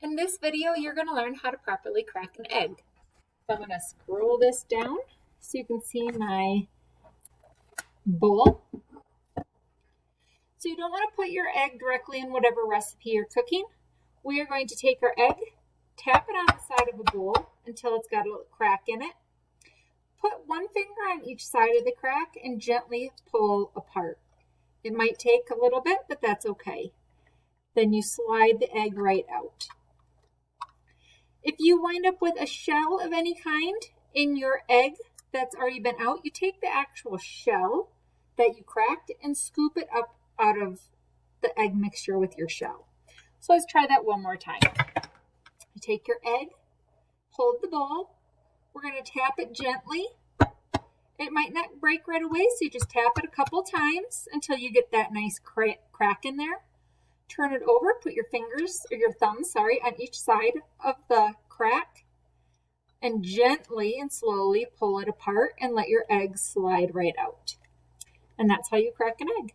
In this video, you're going to learn how to properly crack an egg. So I'm going to scroll this down so you can see my bowl. So you don't want to put your egg directly in whatever recipe you're cooking. We are going to take our egg, tap it on the side of a bowl until it's got a little crack in it. Put one finger on each side of the crack and gently pull apart. It might take a little bit, but that's okay. Then you slide the egg right out. If you wind up with a shell of any kind in your egg that's already been out, you take the actual shell that you cracked and scoop it up out of the egg mixture with your shell. So let's try that one more time. You take your egg, hold the bowl. We're going to tap it gently. It might not break right away, so you just tap it a couple times until you get that nice crack in there. Turn it over, put your fingers, or your thumbs, on each side of the crack, and gently and slowly pull it apart and let your egg slide right out. And that's how you crack an egg.